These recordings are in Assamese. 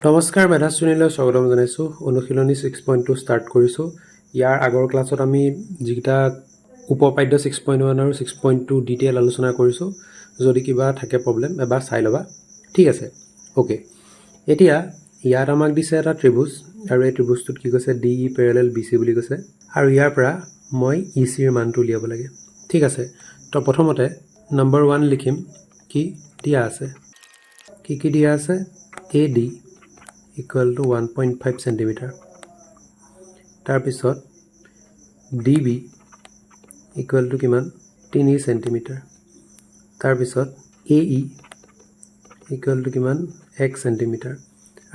নমস্কাৰ মেধাশ্ৰেণীলৈ স্বাগতম জনাইছোঁ। অনুশীলনী 6.2 ষ্টাৰ্ট কৰিছোঁ। ইয়াৰ আগৰ ক্লাছত আমি যিকেইটা উপপাদ্য 6.1 আৰু 6.2 ডিটেইল আলোচনা কৰিছোঁ। যদি কিবা থাকে প্ৰব্লেম এবাৰ চাই ল'বা। ঠিক আছে, অ'কে। এতিয়া ইয়াত আমাক দিছে এটা ত্ৰিভুজ আৰু এই ত্ৰিভুজটোত কি কৈছে ডি ই পেৰেলেল বি চি বুলি কৈছে আৰু ইয়াৰ পৰা মই ই চিৰ মানটো উলিয়াব লাগে। ঠিক আছে, তো প্ৰথমতে নম্বৰ 1 লিখিম। কি দিয়া আছে? কি দিয়া আছে? A D equal to 1.5 centimeter. তাৰপিছত DB equal to কিমান 3 centimeter. তাৰপিছত AE equal to কিমান 1 centimeter.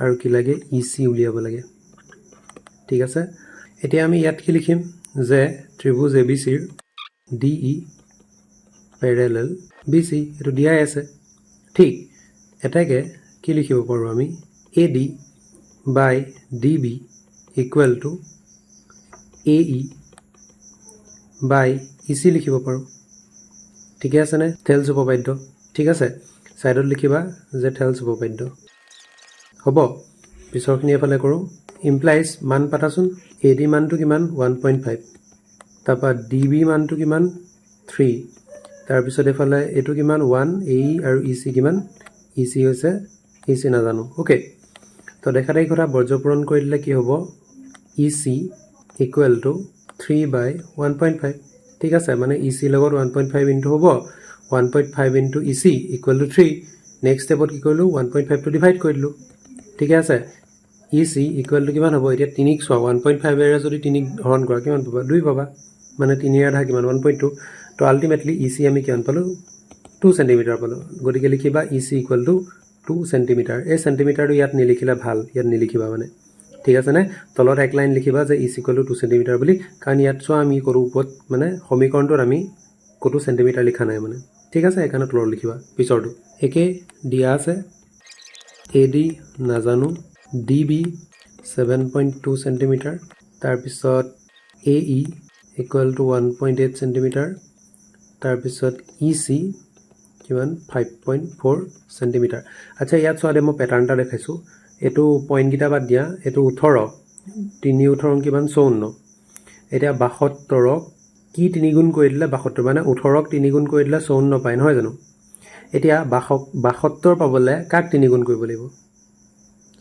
আৰু কি লাগে EC উলিয়াব লাগে। ঠিক আছে, এতিয়া আমি ইয়াত কি লিখিম যে ত্ৰিভুজ ABCৰ DE parallel BC এটো দিয়াই আছে। ঠিক এটাকে কি লিখিব পাৰো আমি AD by DB equal to AE by EC লিখিব পাৰো। ঠিক আছে নে? থেলছ উপপাদ্য। ঠিক আছে, সাইডত লিখিবা যে থেলছ উপপাদ্য হ'ব। পিছৰখিনি এফালে কৰোঁ। ইমপ্লাইজ মান পাতাচোন। AD মানটো কিমান 1.5, তাৰপৰা DB মানটো কিমান 3, তাৰপিছত এফালে এইটো কিমান 1, AE আৰু EC কিমান? EC হৈছে EC নাজানো। ওকে, তো দেখা দেখি কথা বৰ্জপূৰণ কৰি দিলে কি হ'ব? EC equal to 3 by 1.5। ঠিক আছে, মানে EC লগত 1.5 ইনটু হ'ব 1.5 into EC equal to 3। Next ষ্টেপত কি কৰিলোঁ 1.5টো ডিভাইড কৰি দিলোঁ। ঠিক আছে, EC ইকুৱেল টু কিমান হ'ব? এতিয়া 3ক চোৱা, 1.5এৰে যদি 3ক হৰণ কৰা কিমান পাবা? 2 পাবা, মানে 3ৰ আধা কিমান 1.2। তো আল্টিমেটলি EC আমি কিমান পালোঁ? 2 চেণ্টিমিটাৰ পালোঁ। গতিকে লিখিবা EC ইকুৱেল টু 2 চেণ্টিমিটাৰ। এই চেণ্টিমিটাৰটো ইয়াত নিলিখিলে ভাল, ইয়াত নিলিখিবা মানে। ঠিক আছে নে? তলত এক লাইন লিখিবা যে EC ইকুৱেল টু 2 চেণ্টিমিটাৰ বুলি, কাৰণ ইয়াত চোৱা আমি ক'তো ওপৰত মানে সমীকৰণটোত আমি ক'তো চেণ্টিমিটাৰ লিখা নাই মানে। ঠিক আছে, সেইকাৰণে তলত লিখিবা পিছৰটো। একে দিয়া আছে AD নাজানো, DB 7.2 চেণ্টিমিটাৰ, তাৰপিছত AE ইকুৱেল টু 1.8 চেণ্টিমিটাৰ, তাৰপিছত EC কিমান 5.4 চেণ্টিমিটাৰ। আচ্ছা, ইয়াত চোৱা দে মই পেটাৰ্ণ এটা দেখাইছোঁ। এইটো পইণ্টকেইটা বাদ দিয়া। এইটো 18, 3 18 কিমান 54। এতিয়া 72ক কি 3 গুণ কৰি দিলে 72, মানে 18ক 3 গুণ কৰি দিলে 54 পায়, নহয় জানো? এতিয়া 72 পাবলৈ কাক 3 গুণ কৰিব লাগিব?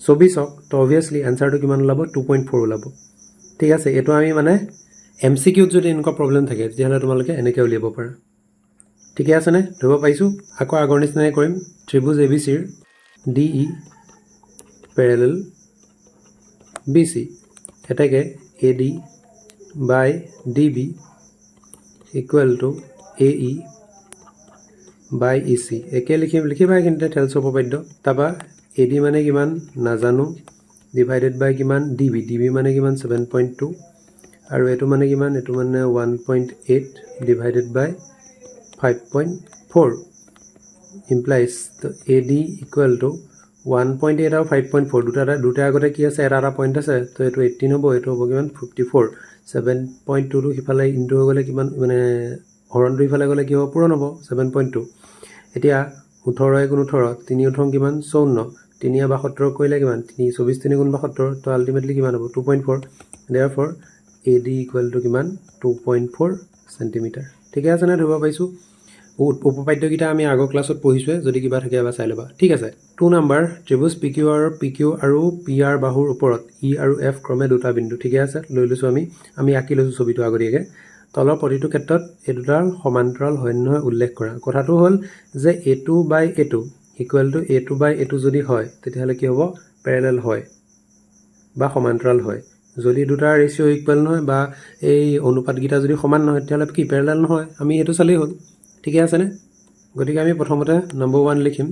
24ক। তো অবভিয়াছলি এনচাৰটো কিমান ওলাব? 2.4 ওলাব। ঠিক আছে, এইটো আমি মানে MCQত যদি এনেকুৱা প্ৰব্লেম থাকে তেতিয়াহ'লে তোমালোকে এনেকৈ উলিয়াব পাৰা। ঠিকে আছেনে? ধৰিব পাৰিছোঁ? আকৌ আগৰ নিচিনাই কৰিম। ত্ৰিভুজ ABCৰ DE পেৰেলেল BC এটাকে AD by DB equal to AE by EC একে লিখিবা এইখিনিতে থেলছ উপপাদ্য। তাৰপৰা AD মানে কিমান নাজানো, ডিভাইডেড বাই কিমান DB মানে কিমান 7.2, আৰু এইটো মানে কিমান? এইটো মানে 1.8 divided by 5.4 implies AD equal to 1.8 আৰু 5.4 দুটা আগতে কি আছে? এটা পইণ্ট আছে, তো এইটো 18 হ'ব, এইটো হ'ব কিমান 54। 7.2টো সিফালে ইনটু হৈ গ'লে কিমান, মানে হৰণটো ইফালে গ'লে কি হ'ব? পূৰণ হ'ব 7.2। এতিয়া 18 গুণ 18, 3 18 কিমান 54, 3 72 কৰিলে কিমান? 24 3 গুণ 72, তো আল্টিমেটলি কিমান হ'ব? 2.4। দেয়াৰফৰ AD ইকুৱেল টু কিমান? 2.4 চেণ্টিমিটাৰ। ঠিকে আছে নে? ধৰিব পাৰিছোঁ? উপপাদ্যকেইটা আমি আগৰ ক্লাছত পঢ়িছোঁৱে, যদি কিবা থাকে এবাৰ চাই ল'বা। ঠিক আছে, 2 নম্বৰ ত্ৰিভুজ PQ আৰু PR বাহুৰ ওপৰত E আৰু F ক্ৰমে দুটা বিন্দু। ঠিকে আছে, লৈ লৈছোঁ আমি আঁকি লৈছোঁ ছবিটো আগতীয়াকৈ। তলৰ প্ৰতিটো ক্ষেত্ৰত এই দুটাৰ সমান্তৰাল হয় নহয় উল্লেখ কৰা। কথাটো হ'ল যে এইটো বাই এইটো ইকুৱেল টু এইটো বাই এইটো যদি হয় তেতিয়াহ'লে কি হ'ব? পেৰেলেল হয় বা সমান্তৰাল হয়। যদি দুটা ৰেচিঅ' ইকুৱেল নহয় বা এই অনুপাতকেইটা যদি সমান নহয় তেতিয়াহ'লে কি পেৰেলেল নহয়? আমি সেইটো চালেই হ'ল। ঠিকে আছেনে? গতিকে আমি প্ৰথমতে নম্বৰ 1 লিখিম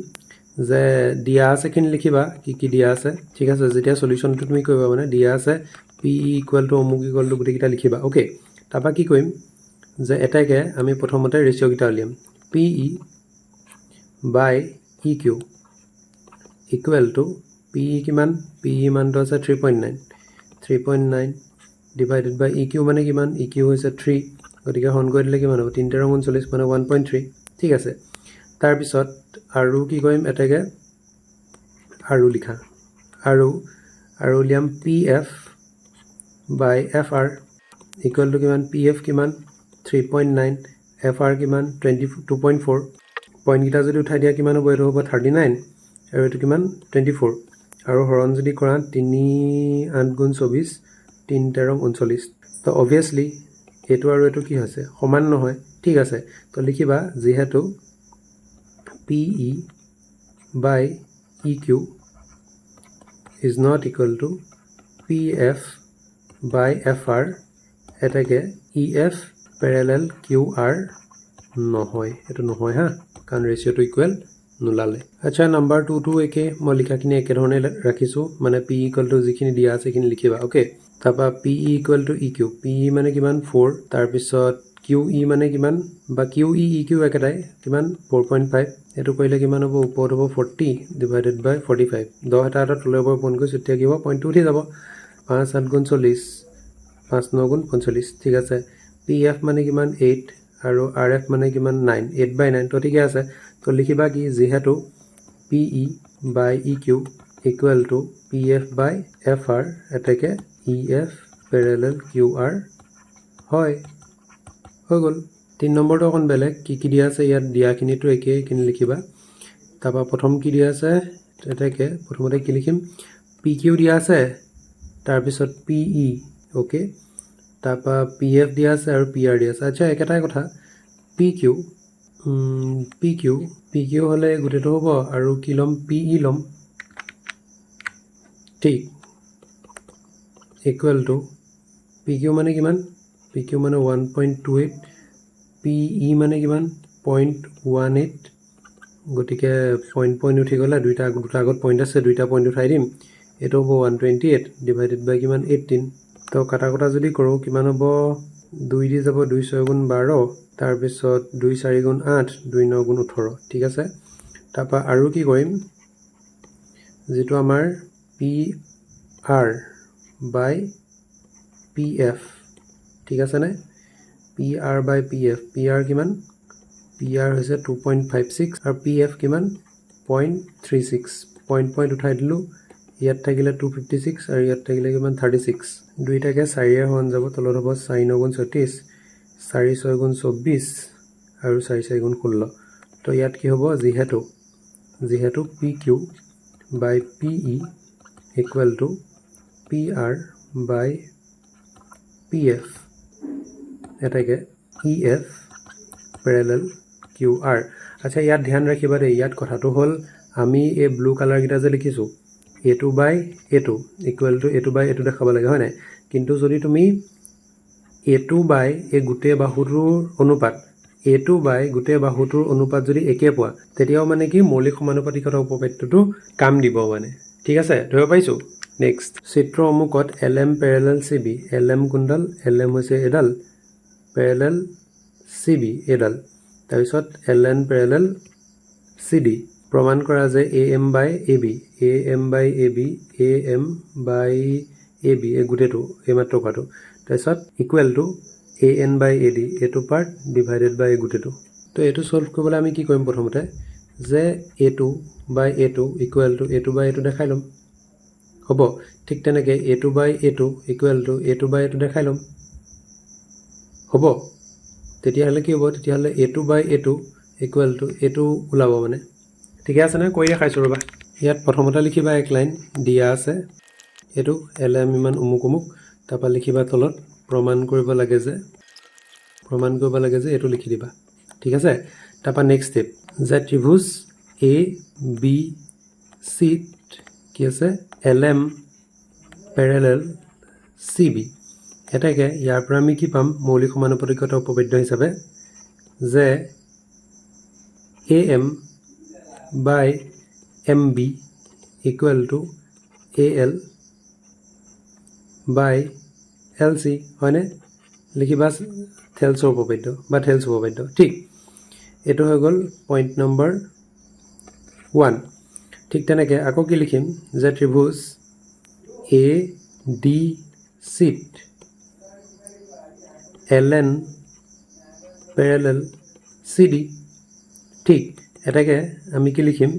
যে দিয়া আছে খিনি লিখিবা কি দিয়া আছে। ঠিক আছে, যেতিয়া সলিউশনটো তুমি কৰিবা মানে দিয়া আছে PE ইকুৱেল টু অমুক ইকুৱেল টু গোটেইকেইটা লিখিবা। ওকে, তাৰপৰা কি কৰিম যে এটাকে আমি প্ৰথমতে ৰেচিঅ'কেইটা উলিয়াম। PE by EQ equal to PE কিমান? PE মানটো আছে 3.9 ডিভাইডেড বাই EQ মানে কিমান? EQ হৈছে 3, গতিকে হৰণ কৰি দিলে কিমান হ'ব? 3 × 39 মানে 1.3। ঠিক আছে, তাৰপিছত আৰু কি কৰিম? এটাকে আৰু লিখা আৰু উলিয়াম PF by FR equal to কিমান PF কিমান 3.9 FR কিমান 22.4 পইণ্ট কিটা যদি উঠাই দিয়া কিমান হ'ব এটো হ'ব 39 আৰু এটো কিমান 24 আৰু হৰণ যদি কৰা 3 8 গুণ 24 3 13 39 তো obviously এটো আৰু এটো কি হৈছে সমান নহয় ঠিক আছে তো লিখিবা যেহেতু PE by EQ is not equal to PF by FR এটাকে EF parallel QR নহয় এটো নহয় হা কাৰণ ৰেশিওটো ইকুৱেল নুলালে আচ্ছা নাম্বাৰ 2 টো একে মই লিখাখিনি একে ধৰণে ৰাখিছো মানে P equal to যিখিনি দিয়া আছে কিনি লিখিবা ওকে তাপা PE equal to EQ PE মানে কিমান 4 তাৰ পিছত QE মানে কিমান বা QE EQ একেটাই কিমান 4.5 এটো কইলে কিমান হ'ব ওপৰত হ'ব 40 divided by 45 10 এটা এটা তলে ওপৰ পইণ্ট গৈছে তেতিয়া কিব পইণ্টটো উঠি যাব 5 7 গুণ 40 5 9 গুণ 45 ঠিক আছে PF মানে কিমান 8 আৰু RF মানে কিমান 9 8 by 9 তো ঠিক আছে তো লিখিবা কি যেহেতু PE by EQ equal to PF by FR এটাকে EF parallel QR হয় হৈ গল 3 নম্বৰটো অকন বেলেগ কি দিয়া আছে ইয়াত দিয়াখিনিটো একে কিনি লিখিবা তাপা প্ৰথম কি দিয়া আছে এটাকে প্ৰথমতে কি লিখিম PQ দিয়া আছে তাৰ পিছত PE ওকে তাপা PF দিয়া আছে আৰু PR দিয়া আছে আচ্ছা একেটাই কথা PQ হলে গুটেটো হ'ব আৰু কি লম PE লম ঠিক equal to PQ মানে কিমান PQ মানে 1.28 PE মানে কিমান 0.18 গটিকে পইণ্ট উঠি গলা দুটা আগত পইণ্ট আছে দুটা পইণ্ট উঠাই দিম এটো হ'ব 128 ডিভাইডেড বাই কিমান 18 তো কাটা যদি কৰো কিমান হ'ব 2 দি যাব 2 6 গুণ 12 তাৰ পিছত 2 4 গুণ 8 2 9 গুণ 18 ঠিক আছে তাপা আৰু কি কৰিম যেটো আমাৰ PR by PF ঠিক আছে না PR by PF PR কিমান PR হৈছে 2.56 আৰু PF কিমান 0.36 পইণ্ট উঠাই দিলু ইয়াত থাকিলে 256 আৰু ইয়াত থাকিলে কিমান 36 দুইটাকে 4 এ হন যাব তলত হ'ব 4 9 গুণ 36 4 6 গুণ 24 আৰু 4 4 গুণ 16 তো ইয়াত কি হ'ব যেহেতু PQ by PE equal to PR by PF এটাকে EF parallel QR আচ্ছা ইয়াত ধ্যান ৰাখিবা দে ইয়াত কথাটো হল আমি এই ব্লু কালাৰ গিটা যে লিখিছো A2 by A2 equal to A2 by A2 দেখাব লাগে হয় নাই কিন্তু যদি তুমি A2 by এই গুটে বাহুটোৰ অনুপাত A2 by গুটে বাহুটোৰ অনুপাত যদি একে পোৱা তেতিয়াও মানে কি মৌলিক সমানুপাতিকতা উপপাদ্যটো কাম দিব মানে ঠিক আছে ধৰিব পাইছো নেক্সট চিত্ৰ অমুকত LM parallel CB LM কোনডাল LM হৈছে এডাল parallel CB এডাল তাৰপিছত LN parallel CD প্ৰমাণ কৰা যে AM by AB AM by AB AM by AB এই গুটেটো এই মাত্ৰ কাটো তাৰপিছত equal to AN by AD এটো পাৰ্ট ডিভাইডেড বাই গুটেটো তো এটো সলভ কৰিবলৈ আমি কি কৰিম প্ৰথমতে যে A2 by A2 equal to A2 by A2 দেখাই লম হ'ব ঠিক তেনেকে A2 by A2 equal to A2 by A2 দেখাই লম হ'ব তেতিয়া হলে কি হ'ব তেতিয়া হলে A2 by A2 equal to A2 ওলাব মানে ঠিক আছে না কৈ দেখাইছো ৰবা ইয়াত প্ৰথমতে লিখিবা এক লাইন দিয়া আছে এটো LM ইমান উমুক তাপা লিখিবা তলত প্ৰমাণ কৰিব লাগে যে এটো লিখি দিবা ঠিক আছে তাপা নেক্সট স্টেপ যে ত্ৰিভুজ ABC কি আছে LM parallel CB এটাকে ইয়াৰ পৰা আমি কি পাম মৌলিক সমানুপাতিকতা উপপাদ্য হিচাপে যে AM by MB equal to AL by LC হয়নে লিখিবা থেলছৰ উপপাদ্য বা থেলছ উপপাদ্য ঠিক এটো হৈ গল পইণ্ট নম্বৰ 1 ঠিক তেনেকে আকৌ কি লিখিম যে ত্ৰিভুজ ADC LN parallel CD ঠিক এটাকে আমি কি লিখিম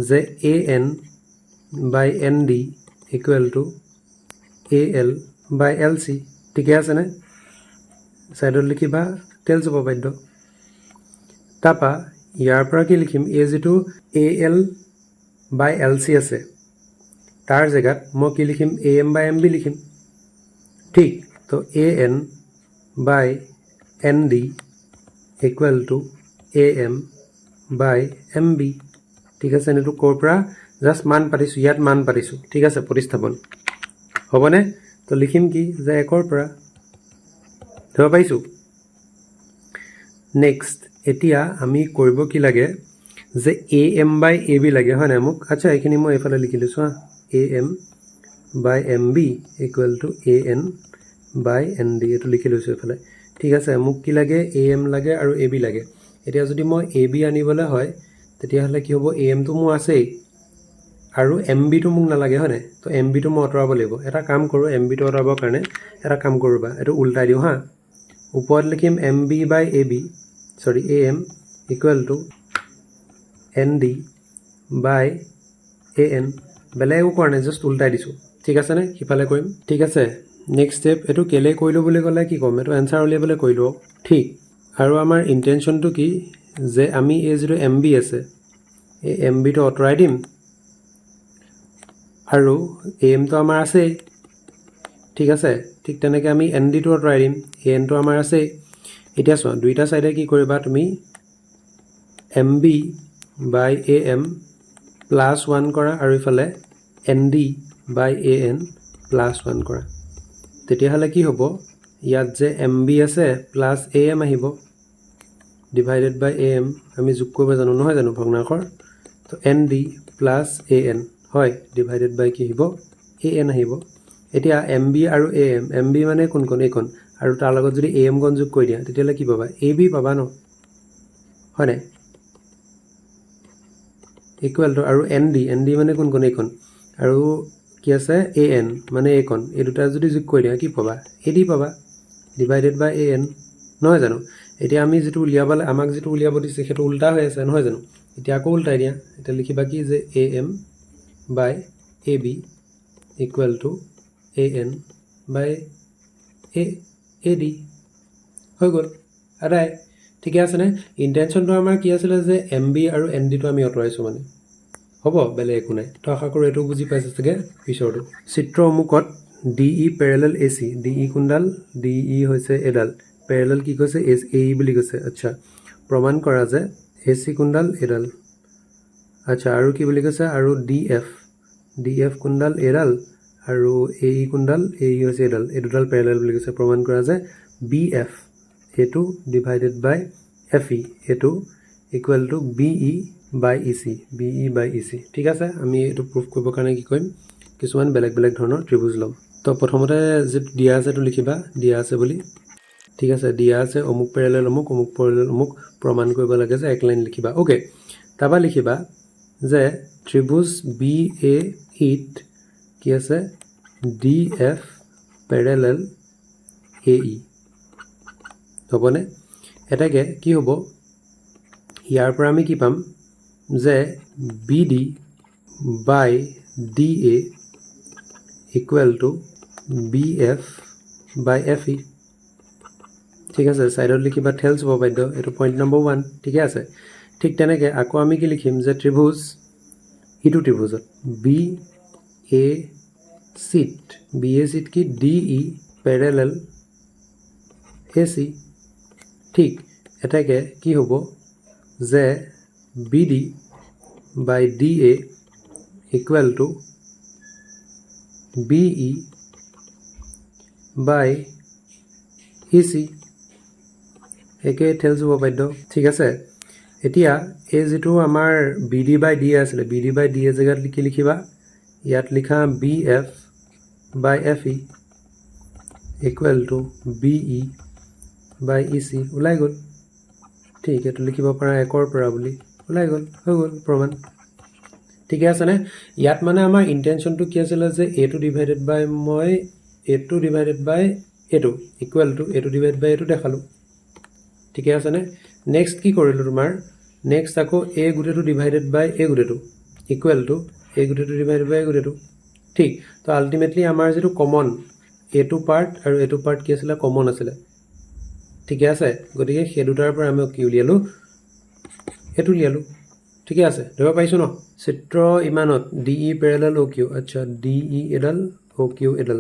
যে AN by ND equal to AL by LC ঠিকে আছেনে ছাইডত লিখিবা টেলছ উপপাদ্য তাৰপা ইয়াৰ পৰা কি লিখিম এই যেটো AL বাই LC আছে তাৰ জেগাত মই কি লিখিম AM বাই MB লিখিম ঠিক তো AN by ND equal to AM by MB ঠিক আছে এটো ক'ৰ পৰা জাস্ট মান পাতিছো ইয়াত মান পাতিছো ঠিক আছে প্ৰতিস্থাপন হ'বনে তো লিখিম কি যে 1 ৰ পৰা ধৰা পাইছো নেক্সট এতিয়া আমি কৰিব কি লাগে যে AM বাই AB লাগে হয় না মোক আচ্ছা এখিনি মই এফালে লিখিলো চোৱা AM by MB equal to AN by ND এটো লিখি লৈছো এফালে ঠিক আছে মোক কি লাগে AM লাগে আৰু AB লাগে এতিয়া যদি মই AB আনিবলে হয় তেতিয়া হলে কি হ'ব AM তো মোৰ আছেই আৰু MB তো মোক নালাগে হয় না তো MB তো মই অতৰাব লাগিব এটা কাম কৰো MB তো অতৰাবৰ কাৰণে এটা কাম কৰবা এটো উল্টাই দিও হা ওপৰত লিখিম MB by AB sorry AM equal to ND by AN বেলেগ একো নাই জাস্ট উল্টাই দিছো ঠিক আছে নে কিফালে কৰিম ঠিক আছে নেক্সট স্টেপ এটো কেলে কইলো বুলি ক'লে কি কম এটো আনসাৰ উলিয়াবলে কইলো ঠিক আৰু আমাৰ ইন্টেনশনটো কি যে আমি এই যেটো MB আছে এই MB তো অতৰাই দিম আৰু AM তো আমাৰ আছে ঠিক আছে ঠিক তেনেকৈ আমি ND তো অতৰাই দিম AN তো আমাৰ আছে এতিয়া চোৱা দুইটা সাইডে কি কৰিবা তুমি MB বাই AM প্লাস 1 কৰা আৰু ইফালে ND বাই AN প্লাস 1 কৰা তেতিয়া হলে কি হ'ব ইয়াত যে MB আছে প্লাস AM আহিব ডিভাইডেড বাই AM আমি যোগ কৰিব জানো নহয় জানো ভগ্নাংশৰ তো ND প্লাস AN হয় ডিভাইডেড বাই কি আহিব AN আহিব এতিয়া MB আৰু AM MB মানে কোন কোন এইকন আৰু তাৰ লগত যদি AM গণ যোগ কৰি দিয়া তেতিয়ালে কি পাবা AB পাবা ন হয় না ইকুৱেল টু আৰু ND মানে কোন কোন এইকন আৰু কি আছে AN মানে এইকন এই দুটা যদি যোগ কৰি দিয়া কি পাবা AD পাবা ডিভাইডেড বাই AN নহয় জানো এতিয়া আমি যেটো উলিয়াবলে আমাক যেটো উলিয়াব দিছে সেটো উল্টা হৈ আছে নহয় জানো এতিয়া আকৌ উল্টাই দিয়া এটা লিখিবা কি যে AM by AB equal to AN by AD হৈ গ'ল আদাই ঠিক আছে নে ইন্টেনশনটো আমাৰ কি আছিল যে MB আৰু ND তো আমি অতৰাইছো মানে হ'ব বেলে একো নাই তো আশা কৰো এটো বুজি পাইছে চাগে পিছৰটো চিত্ৰ অমুকত DE Pyarelal AC DE কুণ্ডাল DE হৈছে এডাল প্যাৰেলাল কি কৈছে AE বুলি কৈছে আচ্ছা প্ৰমাণ কৰা যে AC কুণ্ডাল এডাল আচ্ছা আৰু কি বুলি কৈছে আৰু DF কুণ্ডাল এডাল আৰু AE কুণ্ডাল AE হৈছে এডাল এই দুডাল প্যাৰেলাল বুলি কৈছে প্ৰমাণ কৰা যে BF এটো ডিভাইডেড বাই FE এটো equal to BE by EC ঠিক আছে আমি এটো প্ৰুফ কৰিব কাৰণে কি কৰিম কিছুমান বেলেগ বেলেগ ধৰণৰ ত্ৰিভুজ লম তো প্ৰথমতে যে দিয়া আছে তো লিখিবা দিয়া আছে বুলি ঠিক আছে দিয়া আছে অমুক প্যাৰেলাল অমুক প্ৰমাণ কৰিব লাগে যে এক লাইন লিখিবা ওকে তাবা লিখিবা যে ত্ৰিভুজ BAE কি আছে DF প্যাৰেলাল AE হ'বনে এটাকে কি হ'ব ইয়াৰ পৰা আমি কি পাম যে BD by DA equal to BF by FE ঠিক আছে সাইডত লিখিবা টেলছ উপপাদ্য এটো পইণ্ট নম্বৰ 1 ঠিক আছে ঠিক তেনেকৈ আকৌ আমি কি লিখিম যে ত্ৰিভুজ ইটো ত্ৰিভুজত BAC কি DE প্যাৰেলাল AC ঠিক এটাকে কি হ'ব যে BD by DA equal to BE by EC একে টেলছ উপপাদ্য ঠিক আছে এতিয়া এই যেটো আমাৰ BD বাই DA আছিল BD বাই DA জায়গাত কি লিখিবা ইয়াত লিখা BF by FE equal to BE by EC ওলাই গ'ল ঠিক এটো লিখিব পাৰা 1 ৰ পৰা বুলি ওলাই গ'ল হৈ গ'ল প্ৰমাণ ঠিক আছে নে ইয়াত মানে আমাৰ ইন্টেনশনটো কি আছিল যে a2 ডিভাইডেড বাই মই a2 divided by a2 equal to a2 divided by a2 দেখালো ঠিক আছে নে নেক্সট কি কৰিলো তোমাৰ নেক্সট আকৌ a গুটেটো ডিভাইডেড বাই a গুটেটো ইকুৱেল টু a গুটেটো ডিভাইডেড বাই a গুটেটো ঠিক তো আল্টিমেটলি আমাৰ যেটো কমন এটো পাৰ্ট আৰু এটো পাৰ্ট কি আছিল কমন আছিল ঠিক আছে গতিকে সেই দুটাৰ পৰা আমি কি উলিয়ালো এটো উলিয়ালো ঠিক আছে ধৰিব পাইছো ন চিত্ৰ ইমানত DE প্যাৰেলাল OQ আচ্ছা DE এডাল OQ এডাল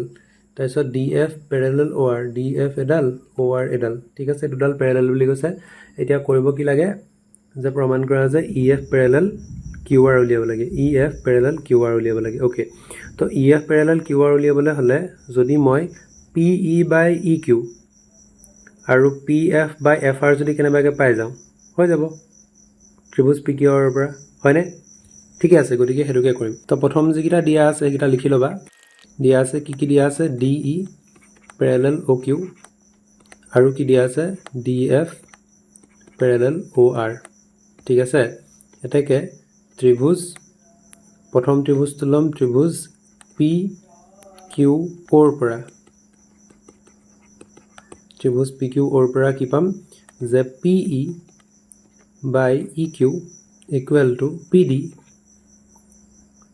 তাৰপিছত DF প্যাৰেলাল OR DF এডাল OR এডাল ঠিক আছে দুডাল প্যাৰেলাল বুলি কৈছে এতিয়া কৰিব কি লাগে যে প্ৰমাণ কৰা যে EF প্যাৰেলাল QR উলিয়াব লাগে EF প্যাৰেলাল QR উলিয়াব লাগে ওকে তো EF প্যাৰেলাল QR উলিয়াবলে হলে যদি মই PE বাই EQ আৰু PF বাই FR যদি কেনেবাকে পাই যাও হৈ যাব ত্ৰিভুজ PQR ৰ পৰা হয়নে ঠিক আছে গতিকে হেতুকে কৰিম তো প্ৰথম যিকিটা দিয়া আছে এইকিটা লিখি লবা দিয়া আছে কি দিয়া আছে DE প্যাৰেলাল OQ আৰু কি দিয়া আছে DF প্যাৰেলাল OR ঠিক আছে এটাকে ত্ৰিভুজ প্ৰথম ত্ৰিভুজ তুলম ত্ৰিভুজ PQO ৰ পৰা ত্ৰিভুজ PQO ৰ পৰা কি পাম যে PE by EQ equal to PD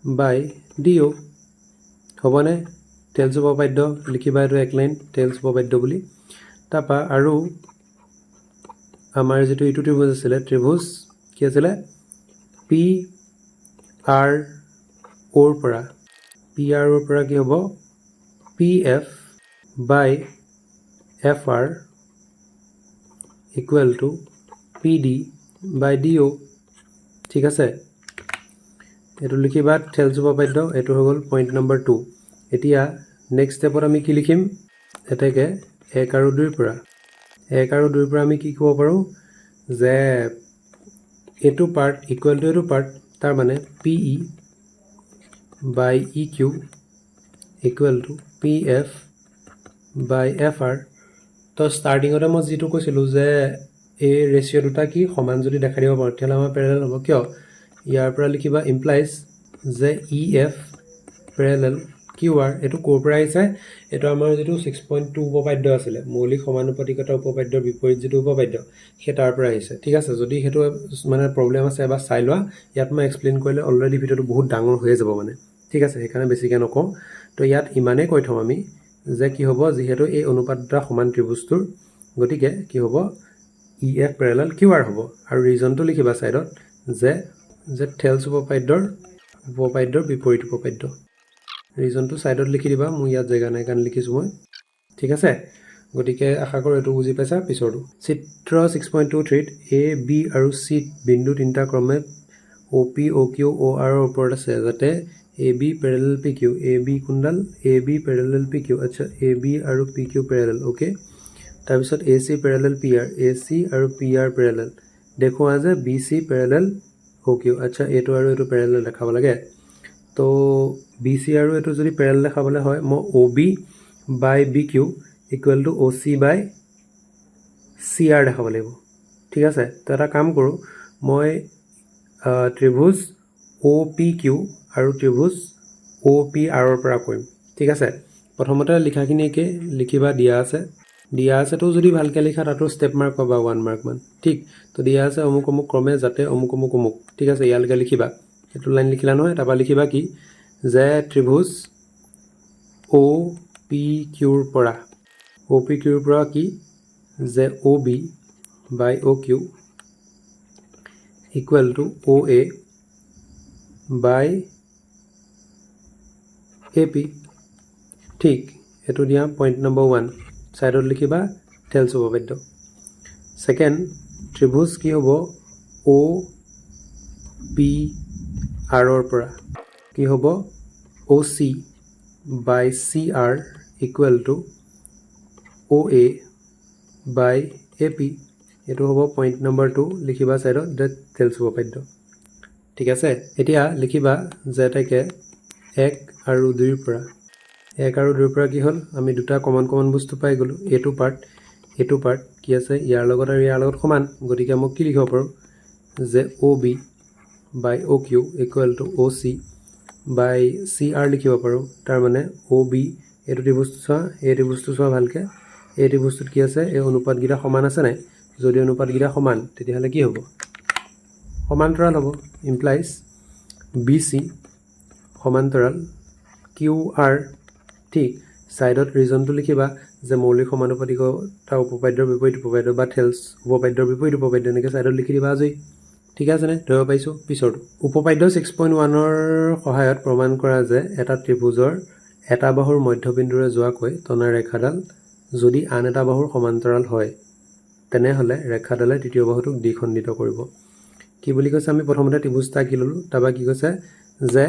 by DO হবনে টেলছ উপপাদ্য লিখিবা এটো এক লাইন টেলছ উপপাদ্য বুলি তাপা আৰু আমাৰ যেটো ইটো ত্ৰিভুজ আছিল ত্ৰিভুজ কি আছিল PR ওৰ পৰা PR ওৰ পৰা কি হ'ব PF by FR equal to PD by DO ঠিক আছে এটো লিখিবা টেলছ উপপাদ্য এটো হৈ গল পইণ্ট নম্বৰ 2 এতিয়া নেক্সট স্টেপত আমি কি লিখিম এটাকে 1 আৰু 2 ৰ পৰা 1 আৰু 2 ৰ পৰা আমি কি ক'ব পাৰো যে এটো পাৰ্ট ইকুৱেল টু এটো পাৰ্ট তাৰ মানে PE by EQ equal to PF by FR তো ষ্টাৰ্টিংতে মই যেটো কৈছিলো যে এই ৰেশিও দুটা কি সমান যদি দেখাই দিব পাৰো তেলে আমাৰ প্যাৰেলাল হ'ব কিয় ইয়াৰ পৰা লিখিবা ইমপ্লাইজ যে EF প্যাৰেলাল QR এটো কোৰ পৰা আহিছে এটো আমাৰ যেটো 6.2 উপপাদ্য আছিল মৌলিক সমানুপাতিকতা উপপাদ্যৰ বিপৰীত যেটো উপপাদ্য হে তাৰ পৰা আহিছে ঠিক আছে যদি হেতু মানে প্ৰবলেম আছে এবাৰ চাই লোৱা ইয়াত মই এক্সপ্লেইন কৰিলে অলৰেডি ভিডিওটো বহুত ডাঙৰ হৈ যাব মানে ঠিক আছে সেইকাৰণে বেছিকে নকওঁ তো ইয়াত ইমানে কৈ থম আমি যে কি হ'ব যেহেতু এই অনুপাত দুটা সমান ত্ৰিভুজটোৰ গতিকে কি হ'ব EF প্যাৰেলাল QR হ'ব আৰু ৰিজনটো লিখিবা সাইডত যে টেলছ উপপাদ্যৰ বিপৰীত উপপাদ্য ৰিজনটো সাইডত লিখি দিবা মই ইয়াত জায়গা নাই কাৰণ লিখিছো মই ঠিক আছে গতিকে আশা কৰো এটো বুজি পাইছা পিছৰটো চিত্ৰ 6.23 A B আৰু C বিন্দু তিনটা ক্ৰমে OP OQ OR ৰ ওপৰত আছে যাতে AB Pyarelal PQ AB কোনডাল AB Pyarelal PQ আচ্ছা AB আৰু PQ প্যাৰেলাল ওকে তাৰপিছত AC প্যাৰেলাল PR AC আৰু PR প্যাৰেলাল দেখুৱা যে BC প্যাৰেলাল OQ আচ্ছা এটো আৰু এটো প্যাৰেলাল দেখাব লাগে তো BC আৰু এটো যদি প্যাৰেলাল দেখাবলে হয় মই OB by BQ equal to OC by CR দেখাব লাগিব ঠিক আছে তো এটা কাম কৰো মই ত্ৰিভুজ OPQ আৰু ত্ৰিভুজ OPR ৰ পৰা কৰিম ঠিক আছে প্ৰথমতে লিখাখিনিকে লিখিবা দিয়া আছে তো যদি ভালকে লিখা তাতো স্টেপ মাৰ্ক পাবা 1 মাৰ্ক মান ঠিক তো দিয়া আছে অমুক অমুক ক্ৰমে যাতে অমুক অমুক অমুক ঠিক আছে ইয়ালকে লিখিবা এটো লাইন লিখিলা নহয় তাবা লিখিবা কি যে ত্ৰিভুজ OPQ ৰ পৰা OPQ ৰ পৰা কি যে OB by OQ equal to OA by AP ঠিক এটো দিয়া পইণ্ট নম্বৰ 1 সাইডত লিখিবা টেলছ উপপাদ্য সেকেন্ড ত্ৰিভুজ কি হ'ব OPR ৰ পৰা কি হ'ব OC by CR equal to OA by AP এটো হ'ব পইণ্ট নম্বৰ 2 লিখিবা সাইডত দ্যাট টেলছ উপপাদ্য ঠিক আছে এতিয়া লিখিবা যে এটাকে 1 আৰু 2 ৰ পৰা 1 আৰু 2 ৰ পৰা কি হ'ল আমি দুটা কমন বস্তু পাই গলো এটো পাৰ্ট কি আছে ইয়াৰ লগত আৰু ইয়াৰ লগত সমান গতিকে মই কি লিখিব পাৰো যে OB by OQ equal to OC by CR লিখিব পাৰো তাৰ মানে OB এটো ত্ৰিভুজটো চোৱা ভালকে এই ত্ৰিভুজটোত কি আছে এই অনুপাত গিটা সমান আছে নাই যদি অনুপাত গিটা সমান তেতিয়াহলে কি হ'ব সমান্তৰাল হ'ব ইমপ্লাইজ BC সমান্তৰাল কিউ আৰ ঠিক ছাইডত ৰিজনটো লিখিবা যে মৌলিক সমানুপাতিকতা উপপাদ্যৰ বিপৰীত উপপাদ্য বা থেলছ উপপাদ্যৰ বিপৰীত উপপাদ্য এনেকৈ ছাইডত লিখি দিবা আজৰি ঠিক আছেনে ধৰিব পাৰিছোঁ পিছৰটো উপপাদ্য 6.1ৰ সহায়ত প্ৰমাণ কৰা যে এটা ত্ৰিভুজৰ এটা বাহুৰ মধ্যবিন্দুৰে যোৱাকৈ টনা ৰেখাডাল যদি আন এটা বাহুৰ সমান্তৰাল হয় তেনেহ'লে ৰেখাডালে তৃতীয় বাহুটোক দ্বিখণ্ডিত কৰিব কি বুলি কৈছে আমি প্ৰথমতে ত্ৰিভুজটা আঁকি ল'লোঁ তাৰপৰা কি কৈছে যে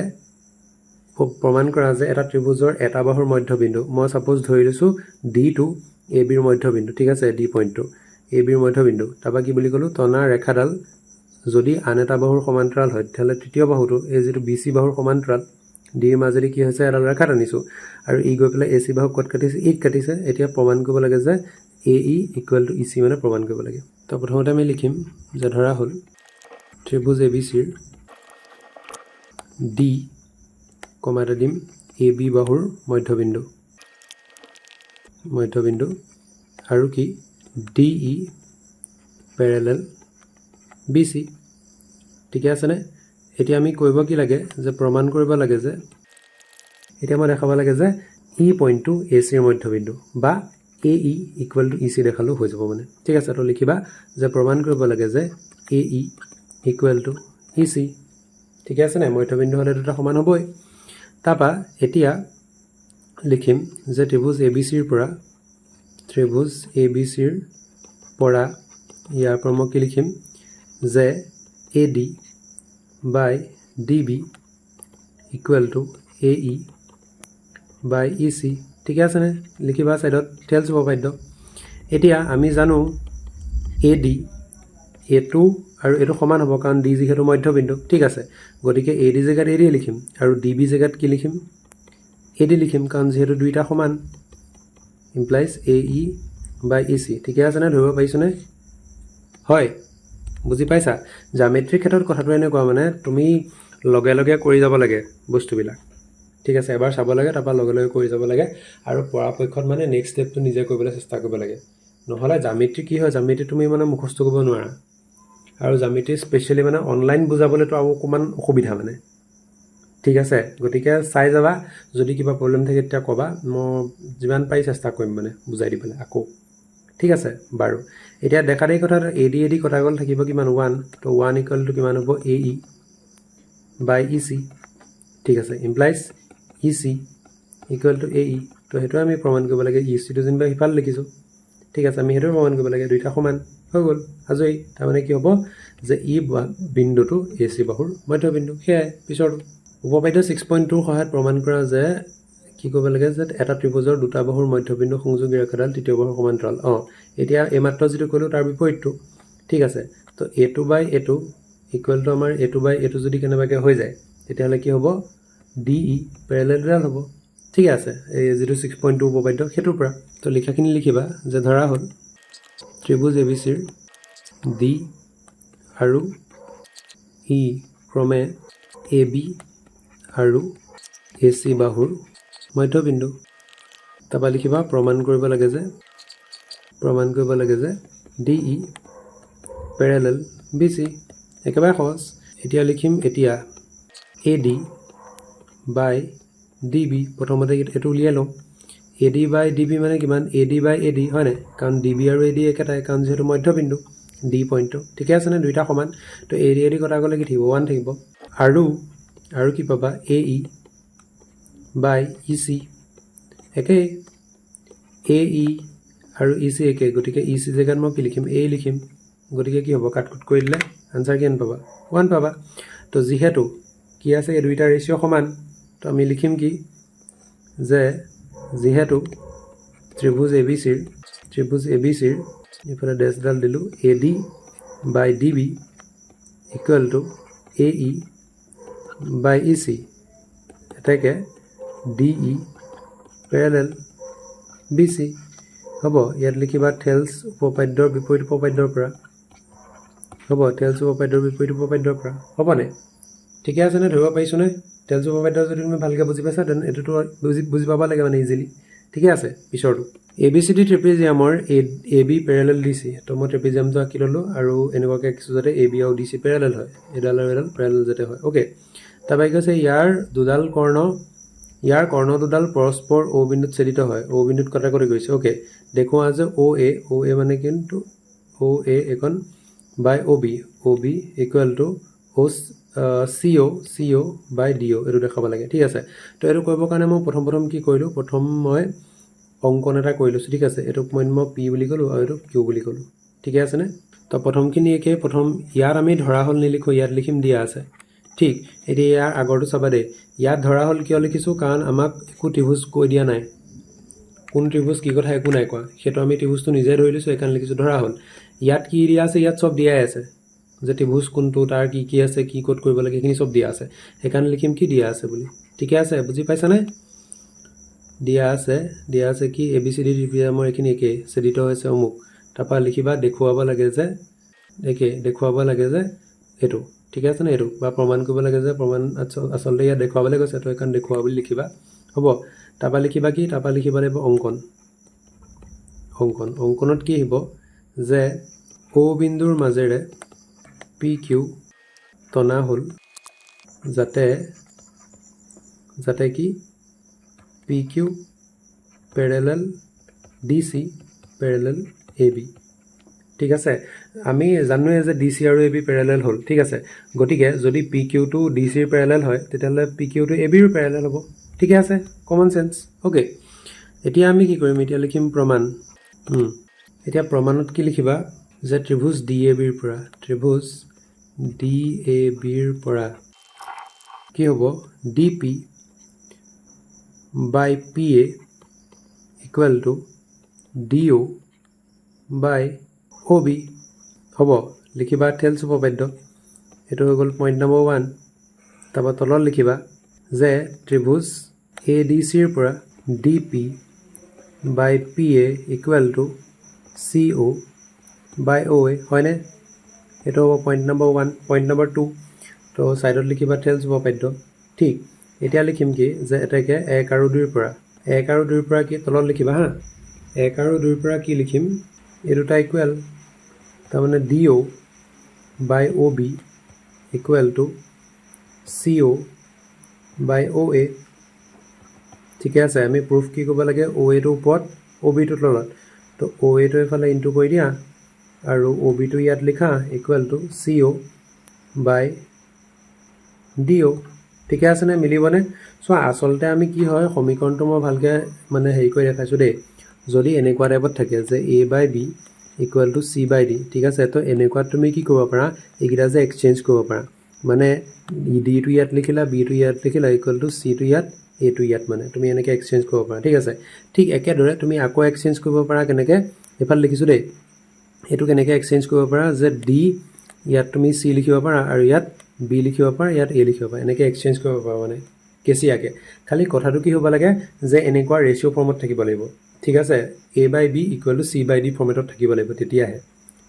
প্ৰমাণ কৰা যে এটা ত্ৰিভুজৰ এটা বাহুৰ মধ্যবিন্দু মই সাপোজ ধৰি লৈছোঁ ডিটো এ বিৰ মধ্যবিন্দু ঠিক আছে ডি পইণ্টটো এ বিৰ মধ্যবিন্দু তাৰপৰা কি বুলি ক'লোঁ টনা ৰেখাডাল যদি আন এটা বাহুৰ সমান্তৰাল হয় তেতিয়াহ'লে তৃতীয় বাহুটো এই যিটো বি চি বাহুৰ সমান্তৰাল ডিৰ মাজেদি কি হৈছে এডাল ৰেখা টানিছোঁ আৰু ই গৈ পেলাই এ চি বাহুক ক'ত কাটিছে ইত কাটিছে এতিয়া প্ৰমাণ কৰিব লাগে যে এ ই ইকুৱেল টু ই চি মানে প্ৰমাণ কৰিব লাগে তো প্ৰথমতে আমি লিখিম যে ধৰা হ'ল ত্ৰিভুজ এ বি চিৰ ডি কমা এটা দিম এ বি বাহুৰ মধ্যবিন্দু আৰু কি ডি ই পেৰেলেল বি চি ঠিকে আছেনে এতিয়া আমি কৰিব কি লাগে যে প্ৰমাণ কৰিব লাগে যে এতিয়া মই দেখাব লাগে যে ই পইণ্টটো এ চিৰ মধ্যবিন্দু বা এ ই ইকুৱেল টু ই চি দেখালেও হৈ যাব মানে ঠিক আছে তো লিখিবা যে প্ৰমাণ কৰিব লাগে যে এ ই ইকুৱেল টু ই চি ঠিকে আছে নাই মধ্যবিন্দু হ'লে দুটা সমান হ'বই তাৰপৰা এতিয়া লিখিম যে ত্ৰিভুজ এ বি চিৰ পৰা ইয়াৰ পৰা মই কি লিখিম যে A D by D B equal to A E by E C ঠিকে আছেনে লিখিবা ছাইডত থেলছ উপপাদ্য এতিয়া আমি জানো এ ডি এইটো আৰু এইটো সমান হ'ব কাৰণ ডি যিহেতু মধ্যবিন্দু ঠিক আছে গতিকে এ ডি জেগাত এ ডি লিখিম আৰু ডি বি জেগাত কি লিখিম এ ডি লিখিম কাৰণ যিহেতু দুইটা সমান implies A E by E C ঠিকে আছেনে ধৰিব পাৰিছোনে হয় বুজি পাইছা জামেট্ৰিৰ ক্ষেত্ৰত কথাটো এনেকুৱা মানে তুমি লগে লগে কৰি যাব লাগে বস্তুবিলাক ঠিক আছে এবাৰ চাব লাগে তাৰপৰা লগে লগে কৰি যাব লাগে আৰু পৰাপক্ষত মানে নেক্সট ষ্টেপটো নিজে কৰিবলৈ চেষ্টা কৰিব লাগে নহ'লে জামেট্ৰি কি হয় জামেট্ৰি তুমি মানে মুখস্থ কৰিব নোৱাৰা আৰু জামেট্ৰি স্পেচিয়েলি মানে অনলাইন বুজাবলৈতো আৰু অকণমান অসুবিধা মানে ঠিক আছে গতিকে চাই যাবা যদি কিবা প্ৰব্লেম থাকে তেতিয়া ক'বা মই যিমান পাৰি চেষ্টা কৰিম মানে বুজাই দিবলৈ আকৌ ঠিক আছে বাৰু এতিয়া দেখা দেই কথা এ ডি কটা গ'ল থাকিব কিমান 1 তো 1 ইকুৱেল টু কিমান হ'ব এ ই বাই ই চি ঠিক আছে implies e c equal to A e তো সেইটো আমি প্ৰমাণ কৰিব লাগে ই চিটো যেনিবা সিফালে লিখিছোঁ ঠিক আছে আমি সেইটো প্ৰমাণ কৰিব লাগে দুইটা সমান হৈ গ'ল আজৰি তাৰমানে কি হ'ব যে ই বিন্দুটো এ চি বাহুৰ মধ্যবিন্দু সেয়াই পিছৰটো উপপাদ্য 6.2ৰ সহায়ত প্ৰমাণ কৰা যে কি কৰিব লাগে যে এটা ত্ৰিভুজৰ দুটা বাহুৰ মধ্যবিন্দু সংযোগী ৰেখাডাল তৃতীয় বাহুৰ সমান্তৰাল এতিয়া এইমাত্ৰ যিটো ক'লোঁ তাৰ বিপৰীতটো ঠিক আছে তো এটো বাই এটো ইকুৱেল টু আমাৰ এটো বাই এটো যদি কেনেবাকৈ হৈ যায় তেতিয়াহ'লে কি হ'ব ডি ই পেৰেলেলডাল হ'ব ঠিক আছে এই যিটো 6.2 উপপাদ্য সেইটোৰ পৰা তো লিখাখিনি লিখিবা যে ধৰা হ'ল ত্ৰিভুজ এ বি চিৰ ডি আৰু ই ক্ৰমে এ বি আৰু এ চি বাহুৰ মধ্যবিন্দু তাৰপৰা লিখিবা প্ৰমাণ কৰিব লাগে যে ডি ই পেৰেলেল বি চি একেবাৰে সহজ এতিয়া লিখিম এতিয়া A D by D B প্ৰথমতে এইটো উলিয়াই লওঁ A D by D B মানে কিমান A D by A D হয়নে কাৰণ ডি বি আৰু এ ডি একেটাই কাৰণ যিহেতু মধ্যবিন্দু ডি পইণ্টটো ঠিকে আছেনে দুইটা সমান তো এ ডি কটা গ'লে কি থাকিব 1 থাকিব আৰু কি পাবা এ ই বাই ই চি একেই এ ই আৰু ই চি একে গতিকে ই চি জেগাত মই কি লিখিম এ লিখিম গতিকে কি হ'ব কাটকুট কৰি দিলে আনচাৰ কিমান পাবা 1 পাবা তো যিহেতু কি আছে এই দুইটা ৰেচিঅ' সমান তো আমি লিখিম কি যে যিহেতু ত্ৰিভুজ এ বি চিৰ এইফালে ডেছডাল দিলোঁ a D by D B equal to A E by E c এতেকে ডি ই পেৰেলেল বি চি হ'ব ইয়াত লিখিবা থেলছ উপপাদ্যৰ বিপৰীত উপপাদ্যৰ পৰা হ'বনে ঠিকে আছেনে ধৰিব পাৰিছোঁনে থেলছ উপপাদ্য যদি তুমি ভালকৈ বুজি পাইছা তেনে এইটোতো বুজি পাব লাগে মানে ইজিলি ঠিকে আছে পিছৰটো এ বি চি ডি ট্ৰেপিজিয়ামৰ এ বি পেৰেলেল ডি চি তো মই ট্ৰেপিজিয়ামটো আঁকি ল'লোঁ আৰু এনেকুৱাকৈ আঁকিছোঁ যাতে এ বি আৰু ডি চি পেৰেলেল হয় এডাল আৰু এডাল পেৰেলেল যাতে হয় অ'কে তাৰপৰা কৈছে ইয়াৰ দুডাল কৰ্ণ ইয়াৰ কৰ্ণ দুডাল পৰস্পৰ O বিন্দুত ছেদিত হয় O বিন্দুত কটাকটি কৰিছে ওকে দেখুৱা যে OA মানে কিন্তু OA এখন by OB equal to CO by DO এইটো দেখাব লাগে ঠিক আছে তো এইটো কৰিব কাৰণে মই প্ৰথম কি কৰিলো প্ৰথম মই অংকন এটা কৰি লৈছো ঠিক আছে এইটো মই P বুলি ক'লো আৰু এইটো Q বুলি ক'লো ঠিক আছে নে তো প্ৰথমখিনি একে প্ৰথম ইয়াৰ আমি ধৰা হল নিলিখো ইয়াত লিখিম দিয়া আছে ঠিক এতিয়া ইয়াৰ আগৰটো চাবা দে ইয়াত ধৰা হল কিয় লিখিছো কাৰণ আমাক একো ত্ৰিভুজ কৈ দিয়া নাই কোন ত্ৰিভুজ কি কথা একো নাই কোৱা হেতু আমি ত্ৰিভুজটো নিজে ধৰি লৈছো একান লিখিছো ধৰা হল ইয়াত কি দিয়া আছে ইয়াত সব দিয়াই আছে যে ত্ৰিভুজ কোনটো তাৰ কি আছে কি কোড কৰিব লাগে কিনি সব দিয়া আছে একান লিখিম কি দিয়া আছে বুলি ঠিক আছে বুজি পাইছা নে দিয়া আছে কি ABCD ত্ৰিভুজৰ এখিনি একে ছেদিত হৈছে অমুক তাপা লিখিবা দেখুৱাব লাগে যে দেখুৱাব লাগে যে এটো ঠিক আছে না এটো বা প্ৰমাণ কৰিব লাগে যে প্ৰমাণ আসলে ইয়া দেখুৱাবলৈ গৈছে তো একান দেখুৱা বুলি লিখিবা হ'ব তাপা লিখিবা কি তাপা লিখিবা লাগিব অংকনত কি হ'ব যে O বিন্দুৰ মাজেৰে PQ টনা হল যাতে কি PQ parallel DC parallel AB ঠিক আছে আমি জানোৱে যে DC আৰু AB parallel হল ঠিক আছে গটিকে যদি PQ টো DC ৰ parallel হয় তেতিয়ালে PQ টো AB ৰ parallel হ'ব ঠিক আছে কমন সেন্স ওকে এতিয়া আমি কি কৰিম এতিয়া লিখিম প্ৰমাণ এতিয়া প্ৰমাণত কি লিখিবা যে ত্ৰিভুজ DAB ৰ পৰা কি হ'ব DP by PA equal to DO by OB হ'ব লিখিবা টেলছ উপপাদ্য এটো হৈ গল পইণ্ট নম্বৰ 1 তাপা তলত লিখিবা যে ত্ৰিভুজ ADC ৰ পৰা DP by PA equal to CO by OA হয়নে এটো হ'ব পইণ্ট নম্বৰ 1 পইণ্ট নম্বৰ 2 তো সাইডত লিখিবা টেলছ উপপাদ্য ঠিক এতিয়া লিখিম কি যে এটাকে 1 আৰু 2 ৰ পৰা কি তলত লিখিবা হা 1 আৰু 2 ৰ পৰা কি লিখিম এই দুটা ইকুৱেল তাৰ মানে DO by OB equal to CO by OA ঠিক আছে আমি প্ৰুফ কি কৰিব লাগে OA টো ওপৰত OB টো তলত তো OA টো এফালে ইনটু কৰি দিয়া আৰু OB টো ইয়াত লিখা equal to CO by DO ঠিক আছে নে মিলিবনে সো আসলতে আমি কি হয় সমীকৰণটো মই ভালকে মানে হেৰি কৰি দেখাইছো দে যদি এনেকুৱা টাইপত থাকে যে A by B equal to C by D ঠিক আছে তো এনেকুৱা তুমি কি কৰিব পাৰা এইগিটা যে এক্সচেঞ্জ কৰিব পাৰা মানে D টো ইয়াত লিখিলা B টো ইয়াত লিখিলা equal to C টো ইয়াত A টো ইয়াত মানে তুমি এনেকে এক্সচেঞ্জ কৰিব পাৰা ঠিক আছে ঠিক একেদৰে তুমি আকৌ এক্সচেঞ্জ কৰিব পাৰা কেনেকে এফাল লিখিছো দে এটো কেনেকে এক্সচেঞ্জ কৰিব পাৰা যে D ইয়াত তুমি C লিখিব পাৰা আৰু ইয়াত B লিখিব পাৰা ইয়াত A লিখিব পাৰা এনেকে এক্সচেঞ্জ কৰিব পাৰা মানে কেচিয়াকে খালি কথাটো কি হ'ব লাগে যে এনেকুৱা ৰেশিও ফৰ্মত থাকিব লাগিব ঠিক আছে A by B equal to C by D ফৰ্মেটত থাকিব লাগিব তেতিয়াহে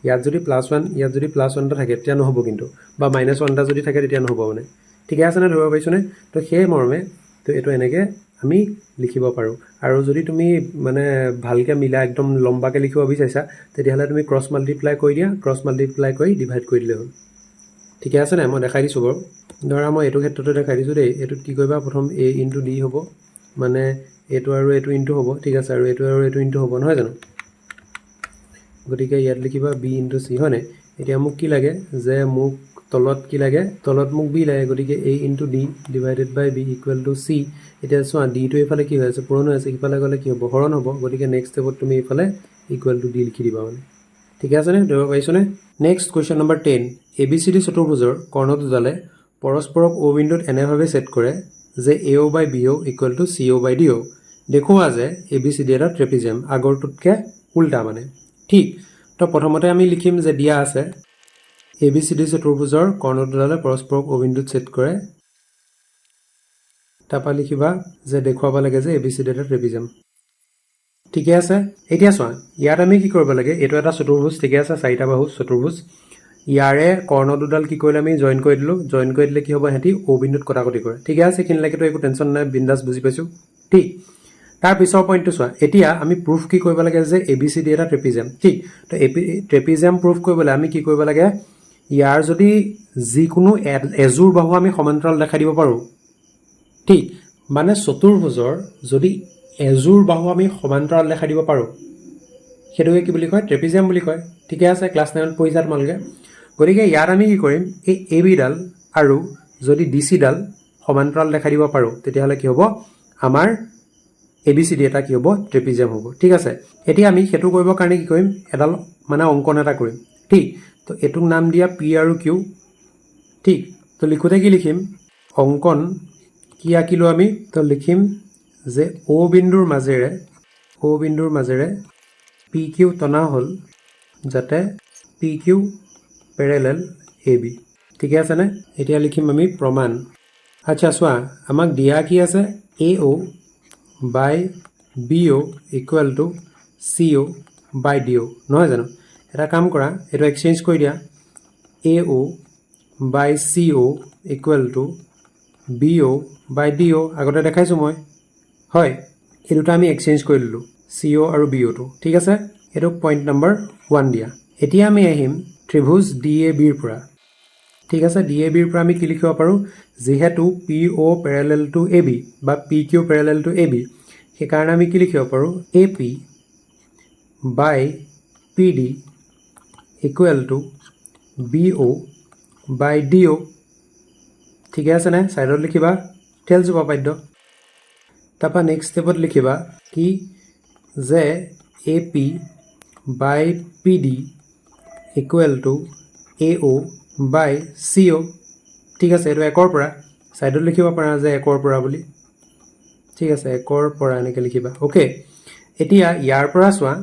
ইয়াত যদি +1 ইয়াত যদি +1 টা থাকে তেতিয়া নহব কিন্তু বা -1 টা যদি থাকে তেতিয়া নহব মানে ঠিক আছে না ধৰিব পাইছনে তো সেই মৰ্মে তো এটো এনেকে আমি লিখিব পাৰো আৰু যদি তুমি মানে ভালকে মিলা একদম লম্বাকে লিখিব বিচাৰিছা তেতিয়াহলে তুমি ক্ৰস মাল্টিপ্লাই কৰি দিয়া ক্ৰস মাল্টিপ্লাই কৰি ডিভাইড কৰি দিলে হ'ল ঠিক আছে না মই দেখাই দিছো বাৰু ধৰা মই এটো ক্ষেত্ৰতে দেখাই দিছো দেই এটো কি কৰিবা প্ৰথম A * D হ'ব মানে এটো আৰু এটো ইনটু হ'ব ঠিক আছে আৰু এটো ইনটু হ'ব নহয় জানো গটিকে ইয়াত লিখিবা B * C হয়নে এতিয়া মোক কি লাগে যে মোক তলত কি লাগে তলত মোক B লাগে গটিকে A * D divided by B equal to C এতিয়া চোৱা D টো এফালে কি হৈ আছে পূৰণ হৈ আছে ইফালে গলে কি হ'ব হৰণ হ'ব গটিকে নেক্সট স্টেপত তুমি ইফালে equal to D লিখি দিবা মানে ঠিক আছে নে ধৰিব পাইছনে নেক্সট কোৱেশ্চন নম্বৰ 10 ABCD চতুৰ্ভুজৰ কৰ্ণ দুডালে পৰস্পৰক O বিন্দুত এনেভাৱে সেট কৰে যে AO by BO equal to CO by DO দেখুৱা যে ABCD এটা ট্ৰেপিজিয়াম আগৰটোতকে উল্টা মানে ঠিক তো প্ৰথমতে আমি লিখিম যে দিয়া আছে ABCD চতুৰ্ভুজৰ কৰ্ণ দুডালে পৰস্পৰক O বিন্দুত সেট কৰে তাপা লিখিবা যে দেখুৱাব লাগে যে ABCD এটা ট্ৰেপিজিয়াম ঠিক আছে এতিয়া চোৱা ইয়াত আমি কি কৰিব লাগে এটো এটা চতুৰ্ভুজ ঠিক আছে চাৰিটা বাহু চতুৰ্ভুজ ইয়াৰে কৰ্ণ দুডাল কি কৰিলে আমি জয়েন কৰি দিলে কি হ'ব হেতি O বিন্দুত কটাকটি কৰে ঠিক আছে কিনলৈকে তো একো টেনচন নাই বিন্দাস বুজি পাইছো ঠিক তাৰ পিছৰ পইণ্টটো চোৱা এতিয়া আমি প্ৰুফ কি কৰিব লাগে যে ABCD এটা ট্ৰেপিজিয়াম ঠিক তো ট্ৰেপিজিয়াম প্ৰুফ কৰিবলৈ আমি কি কৰিব লাগে ইয়াৰ যদি যিকোনো এজোৰ বাহু আমি সমান্তৰাল দেখাই দিব পাৰো ঠিক মানে চতুৰ্ভুজৰ যদি এযোৰ বাহু আমি সমান্তৰাল দেখাই দিব পাৰোঁ সেইটোকে কি বুলি কয় ট্ৰেপিজিয়াম বুলি কয় ঠিকে আছে ক্লাছ 9ত পঢ়িছা তোমালোকে গতিকে ইয়াত আমি কি কৰিম এই এ বিডাল আৰু যদি ডি চিডাল সমান্তৰাল দেখাই দিব পাৰোঁ তেতিয়াহ'লে কি হ'ব আমাৰ এ বি চি ডি এটা কি হ'ব ট্ৰেপিজিয়াম হ'ব ঠিক আছে এতিয়া আমি সেইটো কৰিবৰ কাৰণে কি কৰিম এডাল মানে অংকন এটা কৰিম ঠিক তো এইটোক নাম দিয়া পি আৰু কিউ ঠিক তো লিখোঁতে কি লিখিম অংকন কি আঁকিলোঁ আমি তো লিখিম যে অ' বিন্দুৰ মাজেৰে পি কিউ টনা হ'ল যাতে P Q parallel a B ঠিকে আছেনে এতিয়া লিখিম আমি প্ৰমাণ আচ্ছা চোৱা আমাক দিয়া কি আছে a o' by b o' equal to c o' by d o' নহয় জানো এটা কাম কৰা এইটো এক্সচেঞ্জ কৰি দিয়া a o' by c o' equal to b o' by d o' আগতে দেখাইছোঁ মই হয় এই দুটা আমি এক্সচেঞ্জ কৰি ল'লোঁ চি অ' আৰু বি অ'টো ঠিক আছে এইটোক পইণ্ট নম্বৰ 1 দিয়া এতিয়া আমি আহিম ত্ৰিভুজ ডি এ বিৰ পৰা ঠিক আছে ডি এ বিৰ পৰা আমি কি লিখিব পাৰোঁ যিহেতু p o' parallel to A b বা p Q parallel to A b সেইকাৰণে আমি কি লিখিব পাৰোঁ a P by P d equal to b o' by d o' ঠিকে আছেনে ছাইডত লিখিবা টেলছ উপপাদ্য তাৰপৰা নেক্সট ষ্টেপত লিখিবা কি যে A P by P d equal to a o' by c o' ঠিক আছে এইটো একৰ পৰা ছাইডত লিখিব পাৰা যে একৰ পৰা বুলি ঠিক আছে একৰ পৰা এনেকৈ লিখিবা অ'কে এতিয়া ইয়াৰ পৰা চোৱা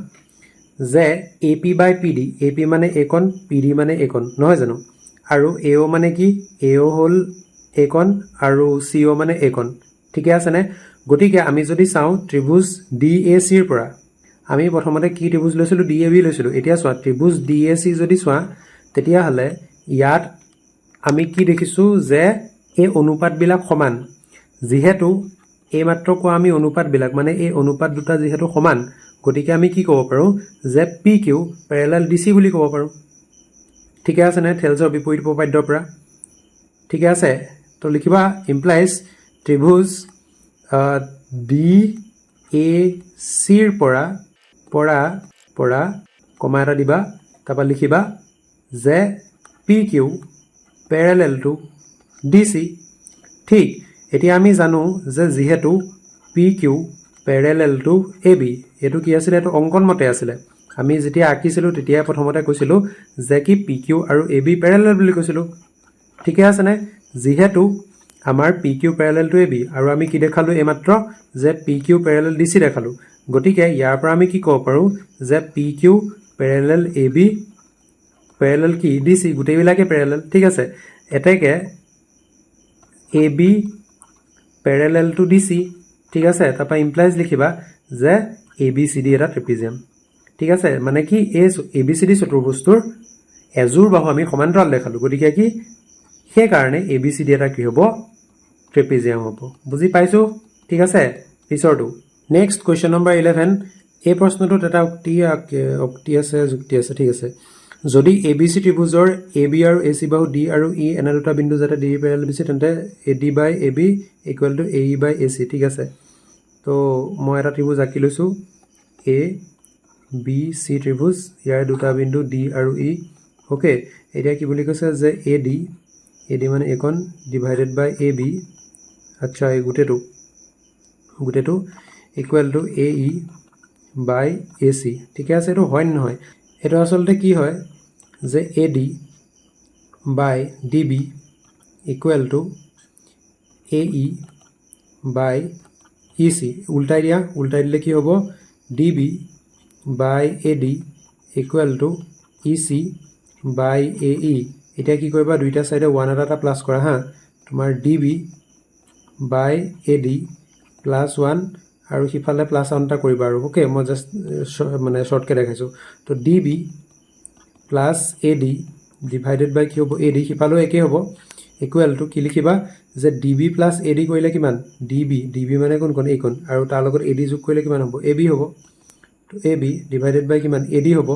যে A P by P D A P মানে এইকণ পি ডি মানে এইকণ নহয় জানো আৰু এ অ' মানে কি এ অ' হ'ল এইকণ আৰু চি অ' মানে এইকণ ঠিকে আছেনে গতিকে আমি যদি চাওঁ ত্ৰিভুজ ডি এ চিৰ পৰা আমি প্ৰথমতে কি ত্ৰিভুজ লৈছিলোঁ ডি এ বি লৈছিলোঁ এতিয়া চোৱা ত্ৰিভুজ ডি এ চি যদি চোৱা তেতিয়াহ'লে ইয়াত আমি কি দেখিছোঁ যে এই অনুপাতবিলাক সমান যিহেতু এইমাত্ৰ কোৱা আমি অনুপাতবিলাক মানে এই অনুপাত দুটা যিহেতু সমান গতিকে আমি কি ক'ব পাৰোঁ যে P Q parallel D C বুলি ক'ব পাৰোঁ ঠিকে আছেনে থেলছৰ বিপৰীত উপপাদ্যৰ পৰা ঠিকে আছে তো লিখিবা ইমপ্লাইজ ত্ৰিভুজ ডি এ চিৰ পৰা কমা এটা দিবা তাৰপৰা লিখিবা যে P Q parallel to D C ঠিক এতিয়া আমি জানো যে যিহেতু P Q parallel to A B এইটো কি আছিলে এইটো অংকন মতে আছিলে আমি যেতিয়া আঁকিছিলোঁ তেতিয়াই প্ৰথমতে কৈছিলোঁ যে কি পি কিউ আৰু এ বি পেৰেলেল বুলি কৈছিলোঁ ঠিকে আছেনে যিহেতু আমাৰ p Q parallel to A b আৰু আমি কি দেখালোঁ এইমাত্ৰ যে P Q parallel D c দেখালোঁ গতিকে ইয়াৰ পৰা আমি কি ক'ব পাৰোঁ যে P Q parallel a b parallel কি ডি চি গোটেইবিলাকে পেৰেলেল ঠিক আছে এতেকে a b parallel to D C ঠিক আছে তাৰপৰা ইমপ্লাইজ লিখিবা যে এ বি চি ডি এটা ট্ৰেপিজিয়াম ঠিক আছে মানে কি এই এ বি চি ডি চতুৰ্ভুজটোৰ এযোৰ বাহু আমি সমান্তৰাল দেখালোঁ গতিকে কি সেইকাৰণে এ বি চি ডি এটা কি হ'ব ট্ৰেপিজিয়াম হ'ব বুজি পাইছোঁ ঠিক আছে পিছৰটো নেক্সট কুৱেশ্যন নম্বৰ 11 এই প্ৰশ্নটোত এটা উক্তি আছে যুক্তি আছে ঠিক আছে যদি এ বি চি ত্ৰিভুজৰ এ বি আৰু এ চি বাহু ডি আৰু ই এনে দুটা বিন্দু যাতে ডি পেৰেলেল বিচি তেন্তে A D by A B equal to A E by A C ঠিক আছে তো মই এটা ত্ৰিভুজ আঁকি লৈছোঁ এ বি চি ত্ৰিভুজ ইয়াৰ দুটা বিন্দু ডি আৰু ই অ'কে এতিয়া কি বুলি কৈছে যে এ ডি মানে এইখন ডিভাইডেড বাই এ বি আচ্ছা এই গোটেইটো equal to A E by A C ঠিকে আছে এইটো হয় নহয় এইটো আচলতে কি হয় যে A D by D B equal to A E by E c উল্টাই দিলে কি হ'ব d B by A d equal to e c by a e এতিয়া কি কৰিবা দুইটা চাইডে 1 এটা প্লাছ কৰা হা তোমাৰ D B by A D plus 1 আৰু সিফালে প্লাছ 1 এটা কৰিবা আৰু অ'কে মই জাষ্ট মানে শ্বৰ্টকৈ দেখাইছোঁ তো d B plus A d divided by কি হ'ব এ ডি সিফালেও একেই হ'ব ইকুৱেল টু কি লিখিবা যে ডি বি প্লাছ এ ডি কৰিলে কিমান ডি বি মানে কোনখন এইখন আৰু তাৰ লগত এ ডি যোগ কৰিলে কিমান হ'ব এ বি হ'ব তো এ বি ডিভাইডেড বাই কিমান এ ডি হ'ব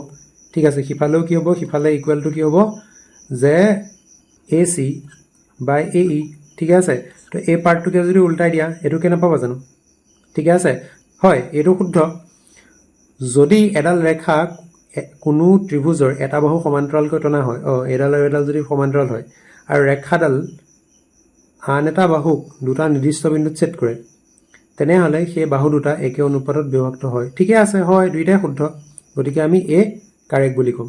ঠিক আছে সিফালেও কি হ'ব সিফালে ইকুৱেল টু কি হ'ব যে এ চি বাই এ ই ঠিক আছে তো এই পাৰ্টটোকে যদি উল্টাই দিয়া এটোকে নাপাবা জানো ঠিক আছে হয় এটো শুদ্ধ যদি এডাল ৰেখা কোনো ত্ৰিভুজৰ এটা বাহু সমান্তৰালকৈ টনা হয় এডাল আৰু এডাল যদি সমান্তৰাল হয় আৰু ৰেখাডাল আন এটা বাহুক দুটা নিৰ্দিষ্ট বিন্দুত ছেদ কৰে তেনেহলে সেই বাহু দুটা একে অনুপাতত বিভক্ত হয় ঠিকই আছে হয় দুইটাই শুদ্ধ গতিকে আমি এ কাৰেক্ট বুলি কম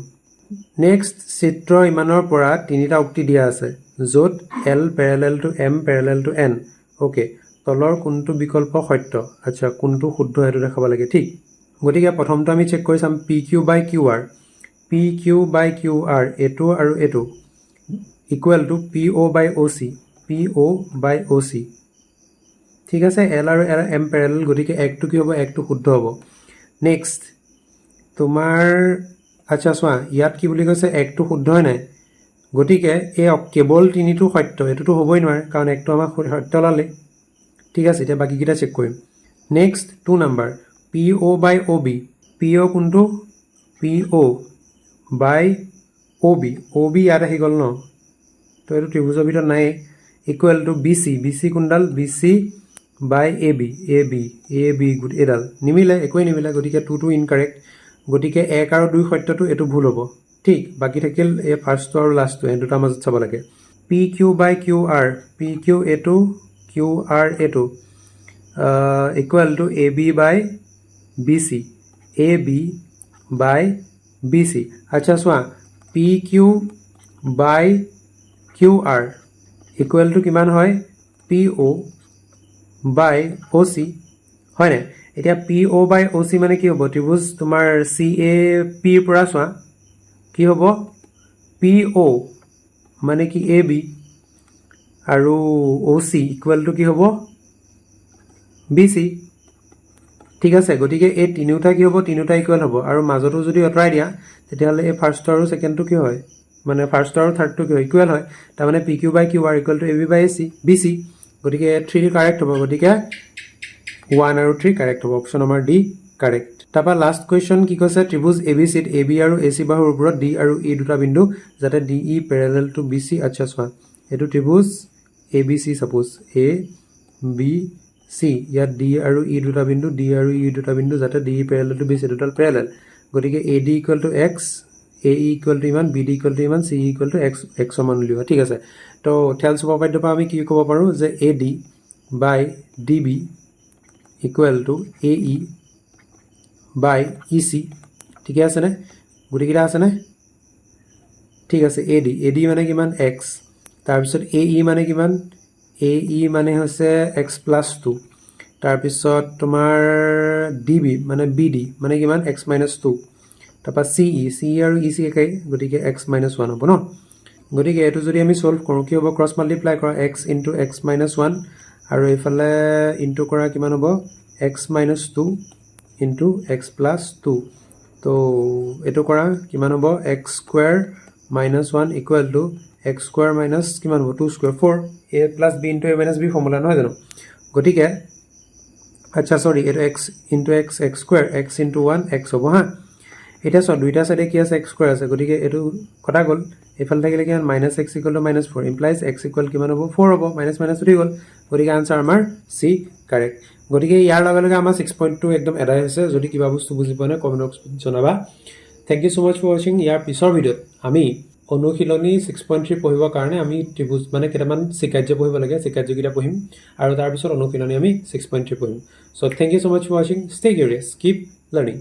নেক্সট চিত্ৰ ইমানৰ পৰা তিনিটা উক্তি দিয়া আছে য'ত L parallel to M parallel to N okay তলৰ কোনটো বিকল্প সত্য আচ্ছা কোনটো শুদ্ধ হেতু দেখাব লাগে ঠিক গতিকে প্ৰথমটো আমি চেক কৰি চাম PQ by QR PQ by QR এটো আৰু এটো equal two PO by OC PO by OC ঠিক আছে L আৰু M parallel গতিকে একটো কি হ'ব একটো শুদ্ধ হ'ব নেক্সট তোমাৰ আচ্ছা চোৱা ইয়াত কি বুলি কৈছে একটো শুদ্ধ হয় নাই গতিকে এই কেৱল তিনিটো সত্য এটোটো হ'বই নোৱাৰে কাৰণ একটো আমাক সত্য লালে ঠিক আছে এতিয়া বাকি কিটা চেক কৰিম next 2 number PO by OB PO কোনটো PO by OB OB ইয়াত আহি গ'ল ন তো এটো ত্ৰিভুজৰ ভিতৰত নাই equal to BC BC কোনডাল BC by AB AB good এডাল নিমিলে একোই নিমিলে গতিকে 2 টু ইনকাৰেক্ট গতিকে 1 আৰু 2 সত্যটো এটো ভুল হ'ব ঠিক বাকি থাকিল এই ফাৰ্স্টটো আৰু লাস্টটো এই দুটা মাজত চাব লাগে PQ by QR PQ এটো QR এটো equal to AB by BC AB by BC আচ্ছা চোৱা PQ by QR equal to কিমান হয় PO by OC হয় না এতিয়া PO by OC মানে কি হ'ব ত্ৰিভুজ তোমাৰ CAP ৰ পৰা চোৱা কি হ'ব PO মানে কি AB আৰু OC equal to কি হ'ব BC ঠিক আছে গতিকে এই তিনিটা কি হ'ব তিনিটা ইকুৱেল হ'ব আৰু মাজটো যদি অতৰাই দিয়া তেতিয়াহলে এই ফাৰ্স্ট আৰু সেকেন্ডটো কি হয় মানে ফাৰ্স্ট আৰু থাৰ্ডটো কি হয় ইকুৱেল হয় তাৰ মানে PQ by QR equal to AB by BC গতিকে 3 কাৰেক্ট হ'ব গতিকে 1 আৰু 3 কাৰেক্ট হ'ব অপচন নম্বৰ ডি কাৰেক্ট তাপা লাস্ট কোৱেশ্চন কি কৈছে ত্ৰিভুজ ABC ত AB আৰু AC বাহুৰ ওপৰত D আৰু E দুটা বিন্দু যাতে DE parallel to BC আচ্ছা চোৱা এটো ত্ৰিভুজ ABC suppose A B C ইয়াত D আৰু E দুটা বিন্দু D আৰু E দুটা বিন্দু যাতে DE parallel to BC total parallel গতিকে AD equal to x AE equal to ইমান BD equal to ইমান CE equal to x সমান লিখা ঠিক আছে তো থেলছ উপপাদ্য পা আমি কি ক'ব পাৰো যে AD by DB equal to AE by EC ঠিক আছে না গুটি কিটা আছে না ঠিক আছে AD মানে কিমান x তাৰ পিছত AE মানে কিমান AE মানে হৈছে x + 2 তাৰ পিছত তোমাৰ DB মানে BD মানে কিমান x - 2 তাপা CE আৰু EC একাই গতিকে x - 1 হ'ব ন গতিকে এটো যদি আমি সলভ কৰো কি হ'ব ক্ৰস মাল্টিপ্লাই কৰা x * x - 1 আৰু এফালে ইনটু কৰা কিমান হ'ব x - 2 into x + 2 তো এটো কৰা কিমান হ'ব x² - 1 equal to x² - কিমান হ'ব 2² 4 a + b into a - b formula নহয় জানো গতিকে আচ্ছা সৰি এটো x into x x² x into 1 x হ'ব হা এটা সব দুইটা সাইডে কি আছে x² আছে গতিকে এটো কটা গল এফাল থাকিলে কিমান -x = -4 implies x equal কিমান হ'ব 4 হ'ব মাইনাস উঠি গল গতিকে আনসার আমাৰ C কাৰেক্ট গতিকে ইয়াৰ লগে লগে আমাৰ 6.2 একদম এডাই হৈছে যদি কিবা বস্তু বুজি পোৱা নাই কমেন্ট বক্সত জনাবা thank you so much for watching ইয়াৰ পিছৰ ভিডিওত আমি অনুশীলনী 6.3 পঢ়িবৰ কাৰণে আমি ত্ৰিভুজ মানে কেটামান সিকাৰ্য পঢ়িব লাগে সিকাৰ্যকিটা পঢ়িম আৰু তাৰ পিছত অনুশীলনী আমি 6.3 পঢ়িম so thank you so much for watching stay curious keep learning